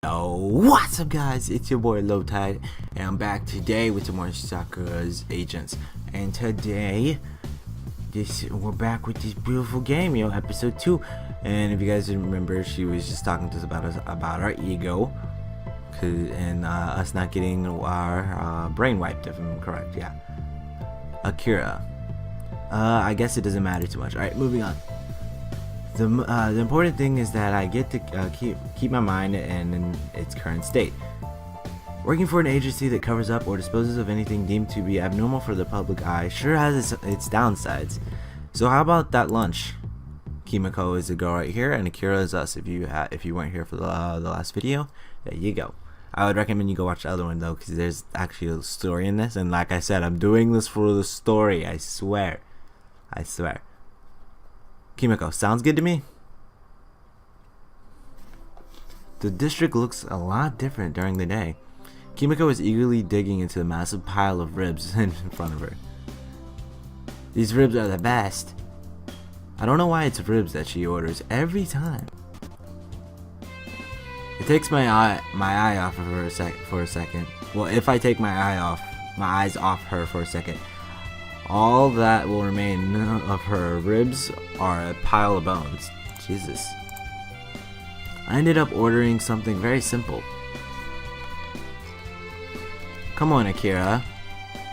Oh, what's up guys, it's your boy LowTide, and I'm back today with some more Sakuras agents. And today, we're back with this beautiful game, episode 2. And if you guys remember, she was just talking to us about our ego, and us not getting our brain wiped, if I'm correct, yeah. Akira. I guess it doesn't matter too much. Alright, moving on. The important thing is that I get to keep my mind in its current state. Working for an agency that covers up or disposes of anything deemed to be abnormal for the public eye sure has its downsides. So how about that lunch? Kimiko is the girl right here, and Akira is us. If you weren't here for the last video, there you go. I would recommend you go watch the other one though, because there's actually a story in this, and like I said, I'm doing this for the story. I swear. Kimiko, sounds good to me. The district looks a lot different during the day. Kimiko is eagerly digging into the massive pile of ribs in front of her. These ribs are the best. I don't know why it's ribs that she orders every time. It takes my eye off of her for a second. Well, if I take my eyes off her for a second, all that will remain of her ribs are a pile of bones. Jesus. I ended up ordering something very simple. Come on, Akira.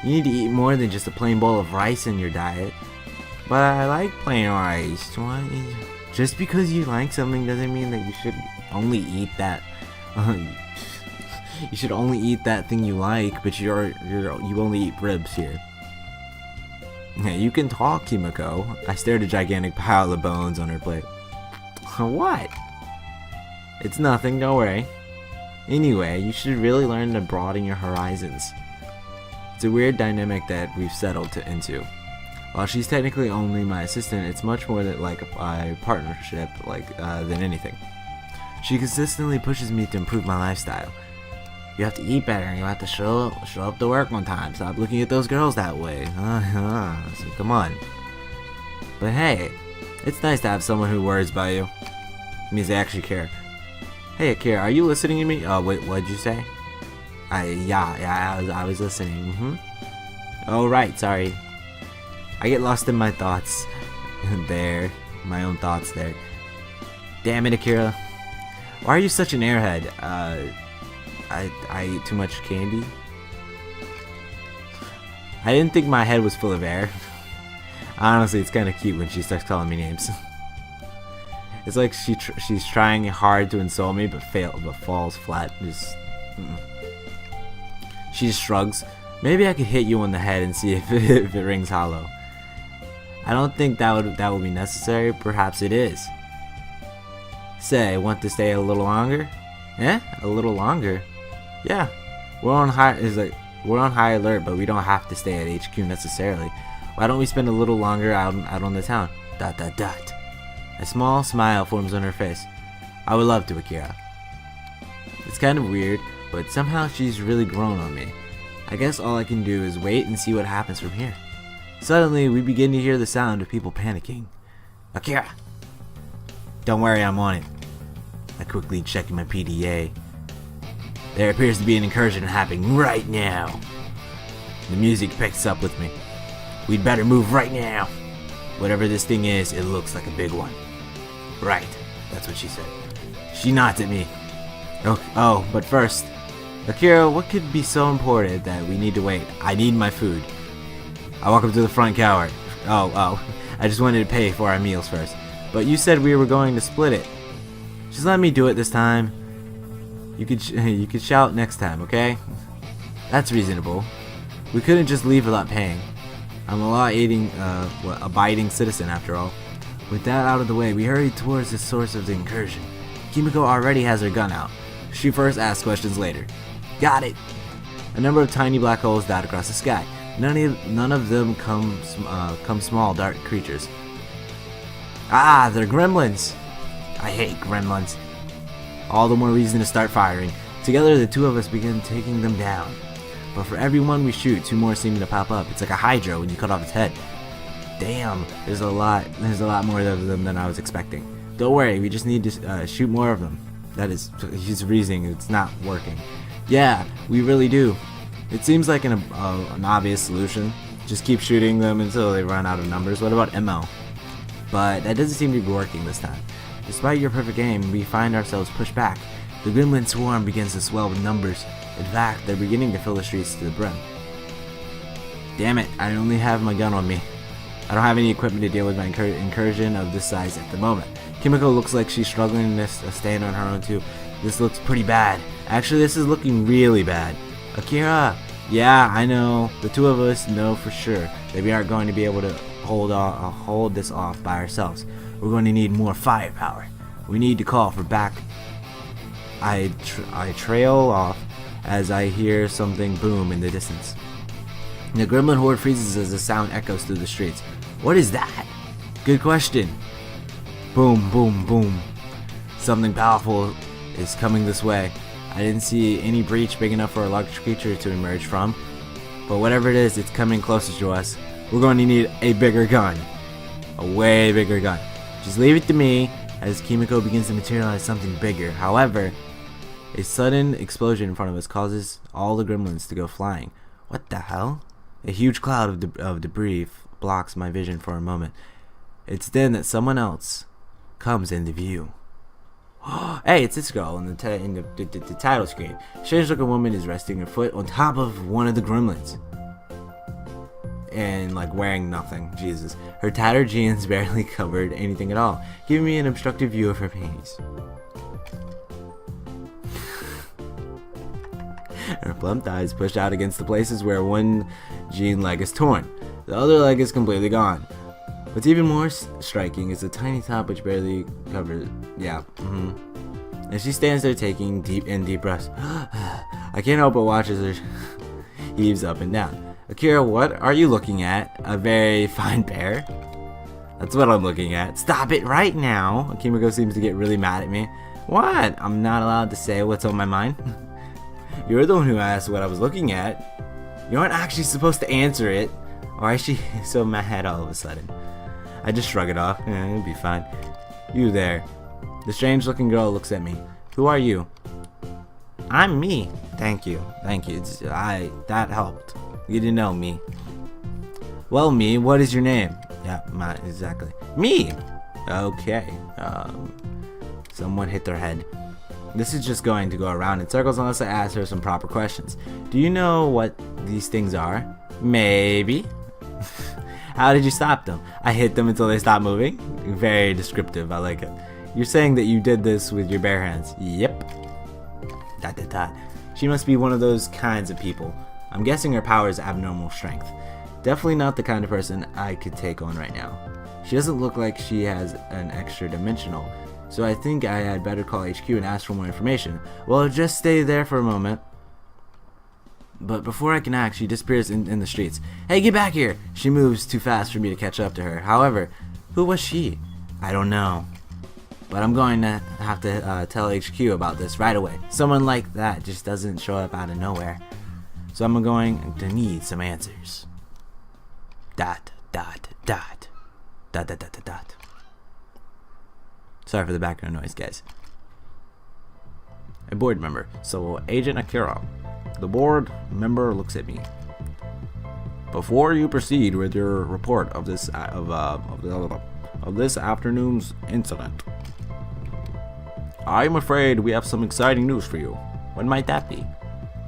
You need to eat more than just a plain bowl of rice in your diet. But I like plain rice. Just because you like something doesn't mean that you should only eat that. You should only eat that thing you like, but you only eat ribs here. Yeah, you can talk, Kimiko. I stared at a gigantic pile of bones on her plate. What? It's nothing, don't worry. Anyway, you should really learn to broaden your horizons. It's a weird dynamic that we've settled into. While she's technically only my assistant, it's much more like a partnership than anything. She consistently pushes me to improve my lifestyle. You have to eat better, and you have to show up to work on time. Stop looking at those girls that way. So come on. But hey, it's nice to have someone who worries about you. It means they actually care. Hey Akira, are you listening to me? Oh wait, what'd you say? I was listening. Oh right, sorry. I get lost in my thoughts there. My own thoughts there. Damn it, Akira. Why are you such an airhead? I eat too much candy. I didn't think my head was full of air. Honestly, it's kind of cute when she starts calling me names. It's like she's trying hard to insult me, but falls flat. She just shrugs. Maybe I could hit you on the head and see if it rings hollow. I don't think that would be necessary. Perhaps it is. Say, want to stay a little longer? Eh? A little longer? Yeah, we're on high alert, but we don't have to stay at HQ necessarily. Why don't we spend a little longer out on the town? ... A small smile forms on her face. I would love to, Akira. It's kind of weird, but somehow she's really grown on me. I guess all I can do is wait and see what happens from here. Suddenly, we begin to hear the sound of people panicking. Akira! Don't worry, I'm on it. I quickly check my PDA. There appears to be an incursion happening right now. The music picks up with me. We'd better move right now. Whatever this thing is, it looks like a big one. Right, that's what she said. She nods at me. Oh, but first, Akira, what could be so important that we need to wait? I need my food. I walk up to the front counter. Oh, I just wanted to pay for our meals first. But you said we were going to split it. Just let me do it this time. You could shout next time, okay? That's reasonable. We couldn't just leave without paying. I'm a abiding citizen after all. With that out of the way, we hurried towards the source of the incursion. Kimiko already has her gun out. She first asks questions later. Got it. A number of tiny black holes dot across the sky. None of them come small dark creatures. Ah, they're gremlins. I hate gremlins. All the more reason to start firing. Together, the two of us begin taking them down. But for every one we shoot, two more seem to pop up. It's like a hydra when you cut off its head. Damn, there's a lot more of them than I was expecting. Don't worry, we just need to shoot more of them. He's reasoning. It's not working. Yeah, we really do. It seems like an obvious solution. Just keep shooting them until they run out of numbers. What about MO? But that doesn't seem to be working this time. Despite your perfect aim, we find ourselves pushed back. The gremlin swarm begins to swell with numbers. In fact, they're beginning to fill the streets to the brim. Damn it, I only have my gun on me. I don't have any equipment to deal with my incursion of this size at the moment. Kimiko looks like she's struggling to stand on her own too. This looks pretty bad. Actually, this is looking really bad. Akira! Yeah, I know. The two of us know for sure that we aren't going to be able to hold this off by ourselves. We're going to need more firepower. We need to call for back. I trail off as I hear something boom in the distance. The gremlin horde freezes as the sound echoes through the streets. What is that? Good question. Boom, boom, boom. Something powerful is coming this way. I didn't see any breach big enough for a large creature to emerge from. But whatever it is, it's coming closer to us. We're going to need a bigger gun. A way bigger gun. Just leave it to me as Kimiko begins to materialize something bigger. However, a sudden explosion in front of us causes all the gremlins to go flying. What the hell? A huge cloud of debris blocks my vision for a moment. It's then that someone else comes into view. Hey, it's this girl in the title screen. Strange-looking woman is resting her foot on top of one of the gremlins. And, like, wearing nothing. Jesus. Her tattered jeans barely covered anything at all, giving me an obstructive view of her panties. Her plump thighs push out against the places where one jean leg is torn. The other leg is completely gone. What's even more striking is the tiny top which barely covers. Yeah. And she stands there taking deep breaths. I can't help but watch as her heaves up and down. Akira, what are you looking at? A very fine pair? That's what I'm looking at. Stop it right now. Kimiko seems to get really mad at me. What? I'm not allowed to say what's on my mind? You're the one who asked what I was looking at. You aren't actually supposed to answer it. Why is she so mad all of a sudden? I just shrug it off. It'll be fine. You there. The strange looking girl looks at me. Who are you? I'm me. Thank you. Thank you. That helped. You didn't know me. Well, me, what is your name? Yeah, exactly. Me! Okay. Someone hit their head. This is just going to go around in circles unless I ask her some proper questions. Do you know what these things are? Maybe. How did you stop them? I hit them until they stopped moving. Very descriptive. I like it. You're saying that you did this with your bare hands? Yep. She must be one of those kinds of people. I'm guessing her power is abnormal strength. Definitely not the kind of person I could take on right now. She doesn't look like she has an extra dimensional. So I think I had better call HQ and ask for more information. Well, just stay there for a moment. But before I can act, she disappears in the streets. Hey, get back here! She moves too fast for me to catch up to her. However, who was she? I don't know. But I'm going to have to tell HQ about this right away. Someone like that just doesn't show up out of nowhere. So I'm going to need some answers. Dot. Sorry for the background noise, guys. A board member. So, Agent Akira. The board member looks at me. Before you proceed with your report of this afternoon's incident, I'm afraid we have some exciting news for you. What might that be?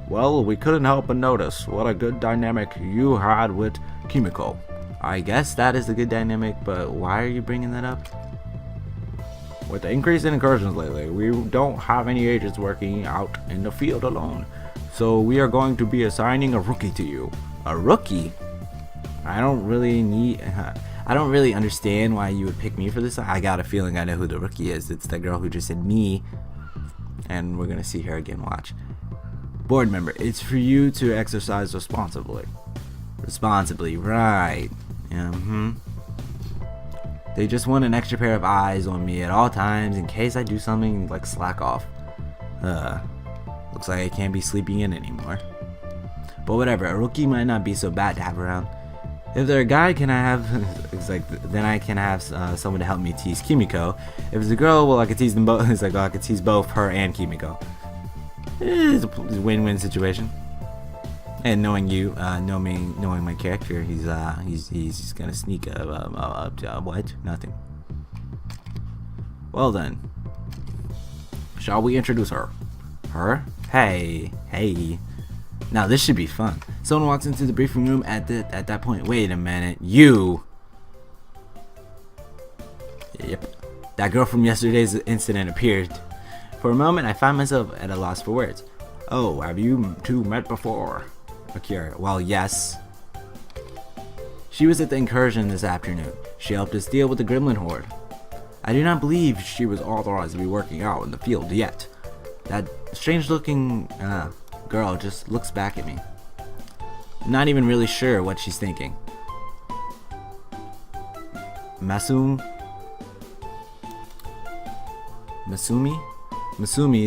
Well, we couldn't help but notice what a good dynamic you had with Kimiko. I guess that is a good dynamic, but why are you bringing that up? With the increase in incursions lately, we don't have any agents working out in the field alone. So we are going to be assigning a rookie to you. A rookie? I don't really understand why you would pick me for this. I got a feeling I know who the rookie is. It's the girl who just said me. And we're going to see her again, watch. Board member, it's for you to exercise responsibly. Responsibly, right. They just want an extra pair of eyes on me at all times in case I do something like slack off. Looks like I can't be sleeping in anymore. But whatever, a rookie might not be so bad to have around. If they're a guy, can I have? It's like then I can have someone to help me tease Kimiko. If it's a girl, well, I could tease them both. It's like, oh, I could tease both her and Kimiko. It's a win-win situation. And knowing you, knowing my character, he's gonna sneak up to what? Nothing. Well then, shall we introduce her? Her? Hey. Now this should be fun. Someone walks into the briefing room at that point. Wait a minute, you. Yep, that girl from yesterday's incident appeared. For a moment, I found myself at a loss for words. Oh, have you two met before? Akira. Well, yes. She was at the incursion this afternoon. She helped us deal with the gremlin horde. I do not believe she was authorized to be working out in the field yet. That strange-looking girl just looks back at me. I'm not even really sure what she's thinking. Masumi,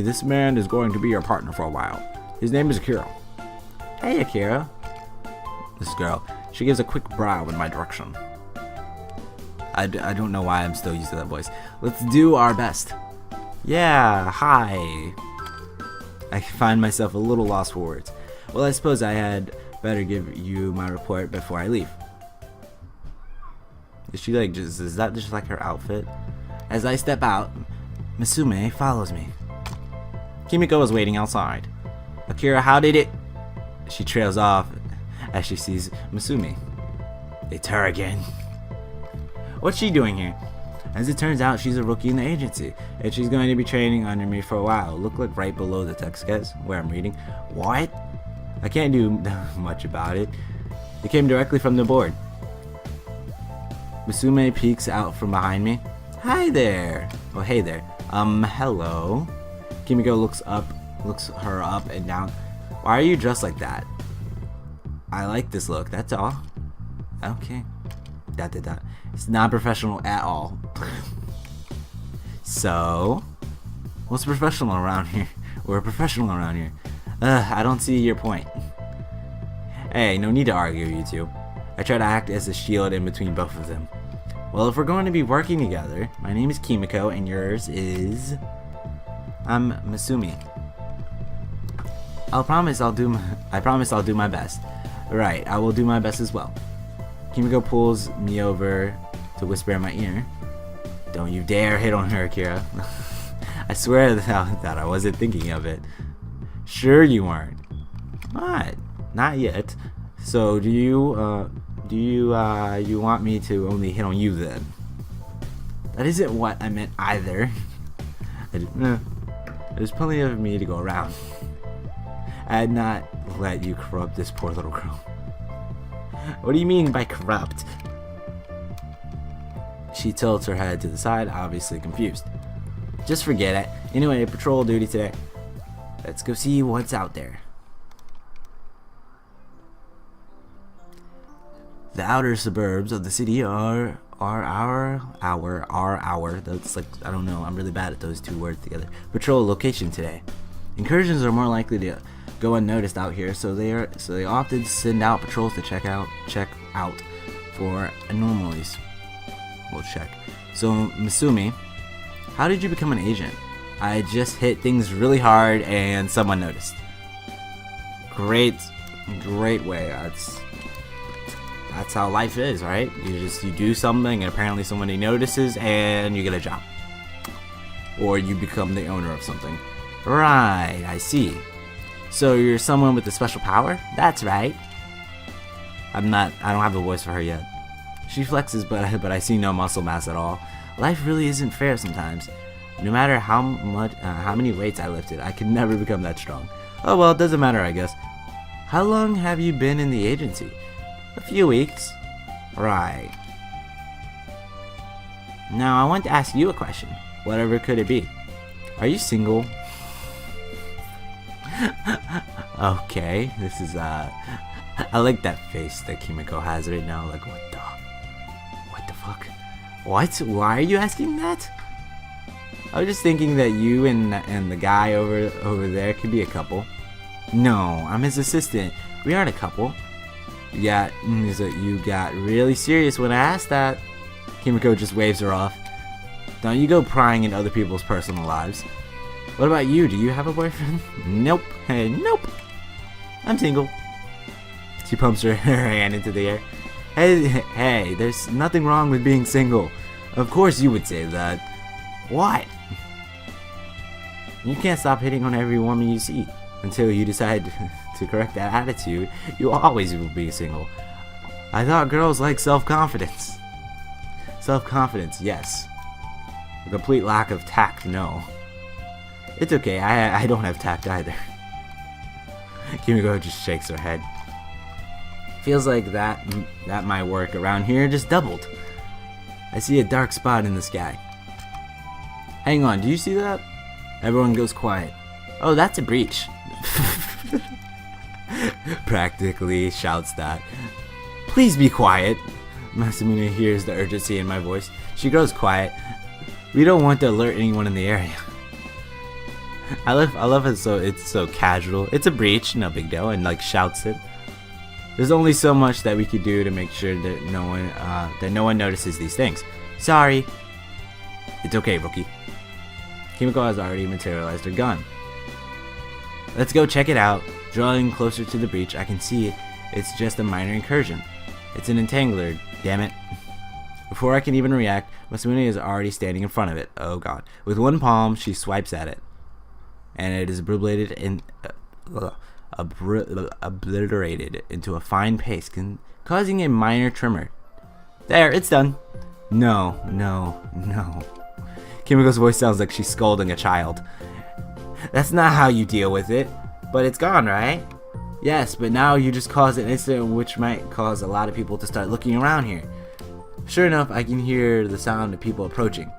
this man is going to be your partner for a while. His name is Akira. Hey, Akira. This girl, she gives a quick brow in my direction. I don't know why I'm still used to that voice. Let's do our best. Yeah, hi. I find myself a little lost for words. Well, I suppose I had better give you my report before I leave. Is that just like her outfit? As I step out, Misume follows me. Kimiko is waiting outside. Akira, how did it? She trails off as she sees Misume. It's her again. What's she doing here? As it turns out, she's a rookie in the agency, and she's going to be training under me for a while. Look like right below the text guys where I'm reading. What? I can't do much about it. It came directly from the board. Misume peeks out from behind me. Hi there. Oh, hey there. Hello. Kimiko looks her up and down. Why are you dressed like that? I like this look, that's all. Okay. It's not professional at all. So, what's professional around here? We're professional around here. I don't see your point. Hey, no need to argue, you two. I try to act as a shield in between both of them. Well, if we're going to be working together, my name is Kimiko and yours is... I'm Masumi. I promise I'll do my best. Right, I will do my best as well. Kimiko pulls me over to whisper in my ear. Don't you dare hit on her, Akira. I swear that I wasn't thinking of it. Sure you weren't. What? Not yet. So do you want me to only hit on you then? That isn't what I meant either. There's plenty of me to go around. I had not let you corrupt this poor little girl. What do you mean by corrupt? She tilts her head to the side, obviously confused. Just forget it. Anyway, patrol duty today. Let's go see what's out there. The outer suburbs of the city are our. That's like, I don't know, I'm really bad at those two words together. Patrol location today. Incursions are more likely to go unnoticed out here, so they often send out patrols to check out for anomalies. We'll check. So Masumi, how did you become an agent? I just hit things really hard and someone noticed. Great way. That's how life is, right? You do something and apparently somebody notices and you get a job. Or you become the owner of something. Right, I see. So you're someone with a special power? That's right. I don't have the voice for her yet. She flexes, but I see no muscle mass at all. Life really isn't fair sometimes. No matter how many weights I lifted, I could never become that strong. Oh well, it doesn't matter, I guess. How long have you been in the agency? A few weeks. Right. Now I want to ask you a question. Whatever could it be? Are you single? Okay, this is I like that face that Kimiko has right now. Like, what the fuck? What? Why are you asking that? I was just thinking that you and the guy over there could be a couple. No, I'm his assistant. We aren't a couple. You got really serious when I asked that. Kimiko just waves her off. Don't you go prying in other people's personal lives. What about you? Do you have a boyfriend? Nope. Hey, nope. I'm single. She pumps her hand into the air. Hey, there's nothing wrong with being single. Of course you would say that. What? You can't stop hitting on every woman you see. Until you decide to correct that attitude, you always will be single. I thought girls like self-confidence. Self-confidence, yes. A complete lack of tact, no. It's okay, I don't have tact either. Kimiko just shakes her head. Feels like that my work around here just doubled. I see a dark spot in the sky. Hang on, do you see that? Everyone goes quiet. Oh, that's a breach. Practically shouts that. Please be quiet. Masamune hears the urgency in my voice. She grows quiet. We don't want to alert anyone in the area. I love it, so it's so casual. It's a breach, no big deal, and like shouts it. There's only so much that we could do to make sure that no one notices these things. Sorry. It's okay, rookie. Kimiko has already materialized her gun. Let's go check it out. Drawing closer to the breach, I can see it's just a minor incursion. It's an entangler, damn it. Before I can even react, Masamune is already standing in front of it. Oh god. With one palm, she swipes at it. And it is obliterated into a fine paste, causing a minor tremor. There, it's done. No. Kimiko's voice sounds like she's scolding a child. That's not how you deal with it. But it's gone, right? Yes, but now you just caused an incident which might cause a lot of people to start looking around here. Sure enough, I can hear the sound of people approaching.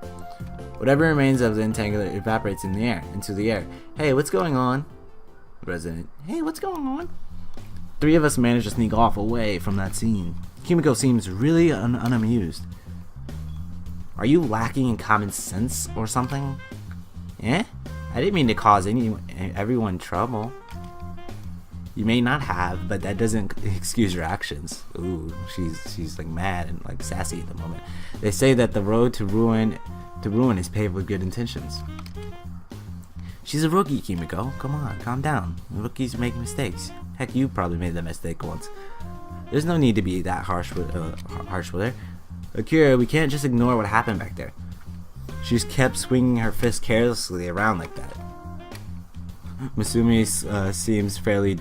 Whatever remains of the entangler evaporates into the air. Hey, what's going on? Resident. Hey, what's going on? Three of us managed to sneak off away from that scene. Kimiko seems really unamused. Are you lacking in common sense or something? Eh? I didn't mean to cause everyone trouble. You may not have, but that doesn't excuse your actions. Ooh, she's like mad and like sassy at the moment. They say that the road to ruin is paved with good intentions. She's a rookie, Kimiko. Come on, calm down. Rookies make mistakes. Heck, you probably made that mistake once. There's no need to be that harsh with her. Akira, we can't just ignore what happened back there. She's kept swinging her fist carelessly around like that. Masumi seems fairly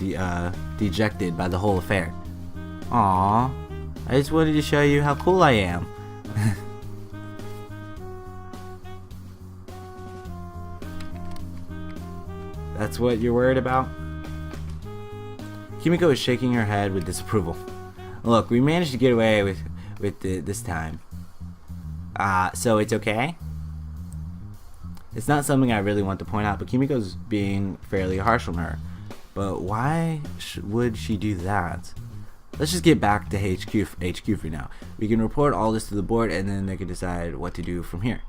dejected by the whole affair. Aww, I just wanted to show you how cool I am. That's what you're worried about? Kimiko is shaking her head with disapproval. Look, we managed to get away with it this time. So it's okay? It's not something I really want to point out, but Kimiko's being fairly harsh on her. But why would she do that? Let's just get back to HQ for now. We can report all this to the board, and then they can decide what to do from here.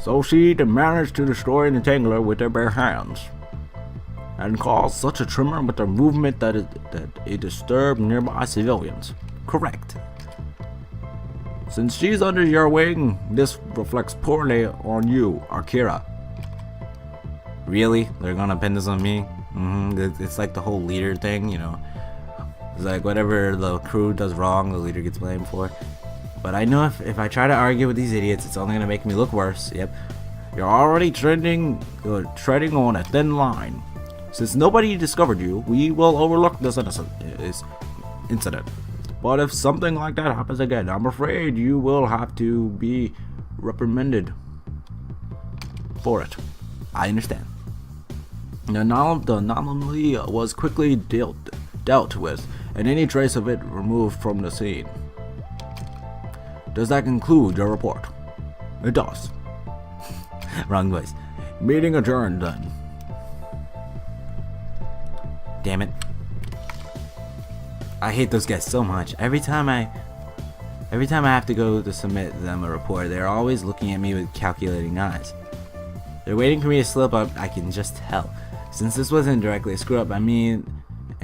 So she managed to destroy an entangler with their bare hands, and caused such a tremor with their movement that it disturbed nearby civilians. Correct. Since she's under your wing, this reflects poorly on you, Akira. Really? They're gonna pin this on me? It's like the whole leader thing, you know. It's like whatever the crew does wrong, the leader gets blamed for. But I know if I try to argue with these idiots, it's only gonna make me look worse. Yep. You're already treading on a thin line. Since nobody discovered you, we will overlook this incident. But if something like that happens again, I'm afraid you will have to be reprimanded for it. I understand. The anomaly was quickly dealt with, and any trace of it removed from the scene. Does that conclude your report? It does. Wrong voice. Meeting adjourned then. Damn it. I hate those guys so much. Every time I have to go to submit them a report, they're always looking at me with calculating eyes. They're waiting for me to slip up, I can just tell. Since this wasn't directly a screw up, I mean,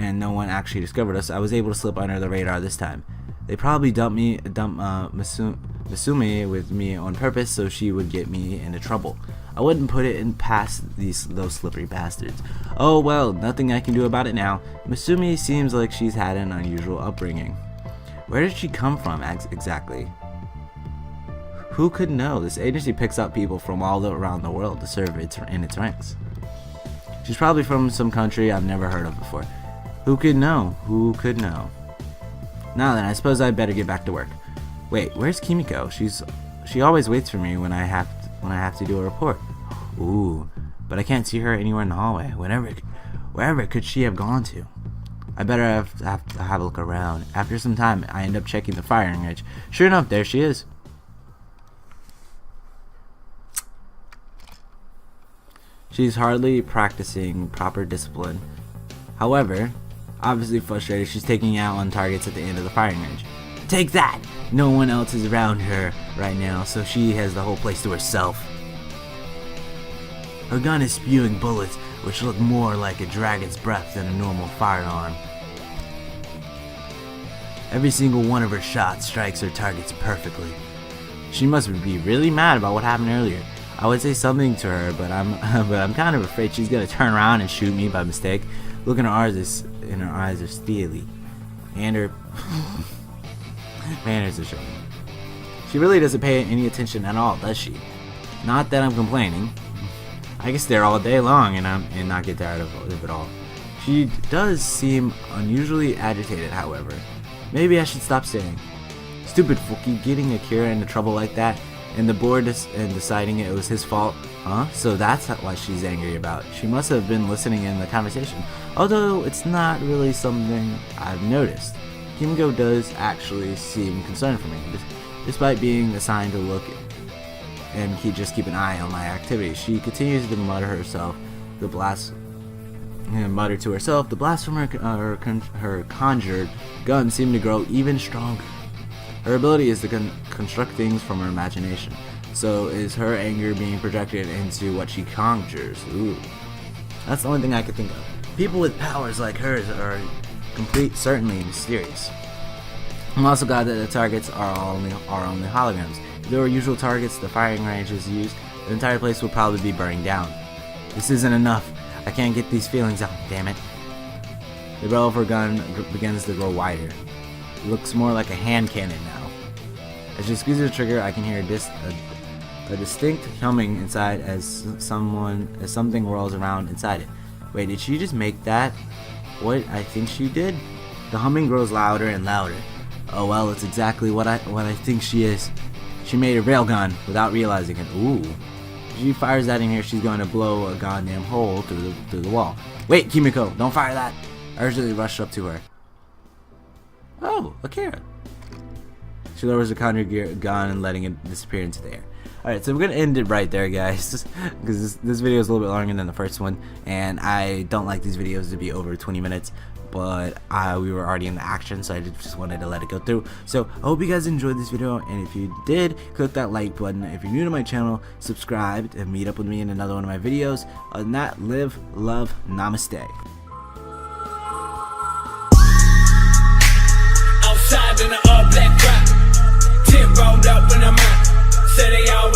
and no one actually discovered us, I was able to slip under the radar this time. They probably dumped Misumi with me on purpose so she would get me into trouble. I wouldn't put it in past those slippery bastards. Oh well, nothing I can do about it now. Misumi seems like she's had an unusual upbringing. Where did she come from exactly? Who could know? This agency picks up people from all around the world to serve in its ranks. She's probably from some country I've never heard of before. Who could know? Who could know? Now then, I suppose I'd better get back to work. Wait, where's Kimiko? She always waits for me when I have to do a report. Ooh, but I can't see her anywhere in the hallway. Wherever could she have gone to? I better have to have a look around. After some time, I end up checking the firing range. Sure enough, there she is. She's hardly practicing proper discipline. However, obviously frustrated, she's taking out on targets at the end of the firing range. Take that! No one else is around her right now, so she has the whole place to herself. Her gun is spewing bullets, which look more like a dragon's breath than a normal firearm. Every single one of her shots strikes her targets perfectly. She must be really mad about what happened earlier. I would say something to her, but I'm kind of afraid she's gonna turn around and shoot me by mistake. Look in her eyes are steely, and her manners are showing. She really doesn't pay any attention at all, does she? Not that I'm complaining. I can stare all day long and not get tired of it all. She does seem unusually agitated, however. Maybe I should stop staring. Stupid Fuki getting Akira into trouble like that, and the board and deciding it was his fault. Huh? So that's what she's angry about. She must have been listening in the conversation, although it's not really something I've noticed. Kimiko does actually seem concerned for me, despite being assigned to look and keep an eye on my activities. She continues to mutter to herself. The blast from her conjured gun seemed to grow even stronger. Her ability is to construct things from her imagination. So is her anger being projected into what she conjures? Ooh. That's the only thing I could think of. People with powers like hers are certainly mysterious. I'm also glad that the targets are only holograms. If there were usual targets the firing range is used, the entire place would probably be burning down. This isn't enough. I can't get these feelings out, damn it. The barrel of her gun begins to grow wider. It looks more like a hand cannon now. As she squeezes the trigger, I can hear a distinct humming inside as something whirls around inside it. Wait, did she just make that? What I think she did? The humming grows louder and louder. Oh well, it's exactly what I think she is. She made a railgun without realizing it. Ooh. If she fires that in here, she's going to blow a goddamn hole through the wall. Wait, Kimiko, don't fire that! I urgently rushed up to her. Oh, Akira. She lowers the conjured gun and letting it disappear into the air. Alright, so we're gonna end it right there, guys, because this video is a little bit longer than the first one, and I don't like these videos to be over 20 minutes, but we were already in the action, so I just wanted to let it go through. So I hope you guys enjoyed this video, and if you did, click that like button. If you're new to my channel, subscribe and meet up with me in another one of my videos. Other than that, live, love, namaste. Outside in the all black crowd, 10 rolled up in the mouth. Say they all